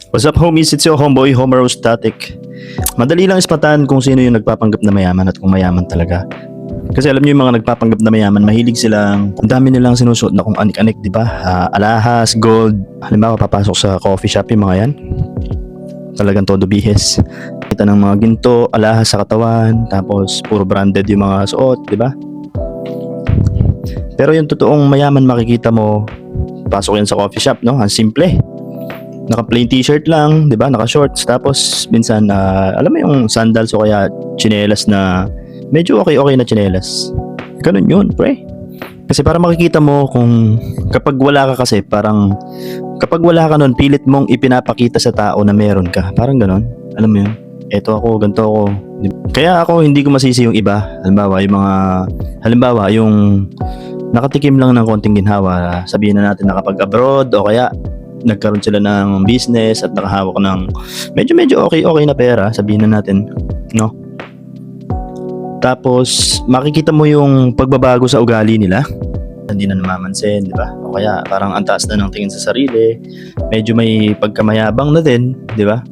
What's up homies, it's your homeboy, Homero Static. Madali lang ispatan kung sino yung nagpapanggap na mayaman at kung mayaman talaga. Kasi alam niyo yung mga nagpapanggap na mayaman, mahilig silang, ang dami nilang sinusuot na kung anik-anik, di ba? Alahas, gold, halimbawa papasok sa coffee shop yung mga yan. Talagang todo bihes. Kita ng mga ginto, alahas sa katawan, tapos puro branded yung mga suot, di ba? Pero yung totoong mayaman makikita mo, pasok yan sa coffee shop, no? Ang simple. Naka plain t-shirt lang, 'di ba? Naka shorts tapos minsan alam mo yung sandals o kaya tsinelas na medyo okay na tsinelas. Ganun 'yun, pre. Kasi para makikita mo kung kapag wala ka kasi parang kapag wala ka nun pilit mong ipinapakita sa tao na meron ka. Parang ganun. Alam mo 'yun? Eto ako, ganito ako. Kaya ako hindi ko masisi yung iba. Halimbawa yung nakatikim lang ng konting ginhawa, sabihin na natin nakapag-abroad o kaya nagkaroon sila ng business at nakahawak ng medyo okay na pera, sabihin na natin, no? Tapos makikita mo yung pagbabago sa ugali nila, hindi na namamansin, di ba? O kaya parang ang taas na ng tingin sa sarili, medyo may pagkamayabang na din, di ba?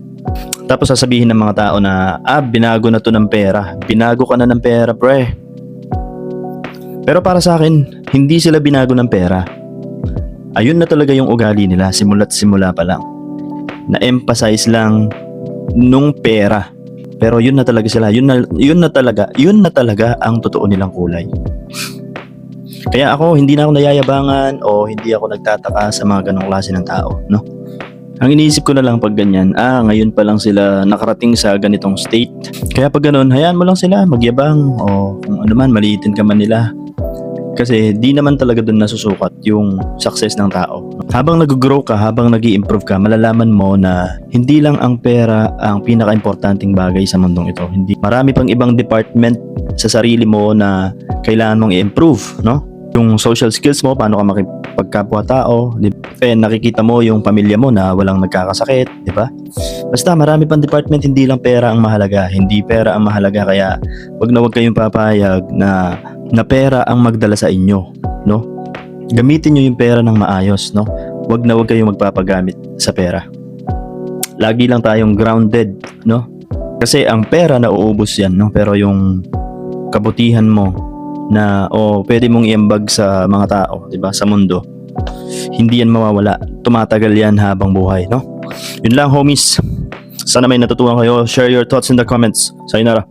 Tapos sasabihin ng mga tao na binago na to ng pera, binago ka na ng pera, pre. Pero para sa akin, hindi sila binago ng pera. Ayun na talaga yung ugali nila simula't simula pa lang. Na-emphasize lang nung pera. Pero yun na talaga sila. Yun na talaga ang totoo nilang kulay. Kaya ako hindi na ako nayayabangan o hindi ako nagtataka sa mga ganong klase ng tao, no? Ang iniisip ko na lang pag ganyan, ngayon pa lang sila nakarating sa ganitong state. Kaya pag ganun, hayaan mo lang sila magyabang o kung ano man, maliitin ka man nila. Kasi di naman talaga doon nasusukat yung success ng tao. Habang nag-grow ka, habang nag-i-improve ka, malalaman mo na hindi lang ang pera ang pinaka-importanting bagay sa mundong ito. Hindi, marami pang ibang department sa sarili mo na kailangan mong i-improve, no? Yung social skills mo, paano ka makipagkapwa-tao, nakikita mo yung pamilya mo na walang nagkakasakit, di ba? Basta marami pang department, hindi lang pera ang mahalaga, hindi pera ang mahalaga, kaya wag kayong papayag na pera ang magdala sa inyo, no? Gamitin niyo yung pera ng maayos, no? Wag kayong magpapagamit sa pera. Lagi lang tayong grounded, no? Kasi ang pera nauubos yan, no? Pero yung kabutihan mo na pwede mong iambag sa mga tao, 'di ba? Sa mundo. Hindi yan mawawala. Tumatagal yan habang buhay, no? Yun lang, homies. Sana may natutunan kayo. Share your thoughts in the comments. Sayonara.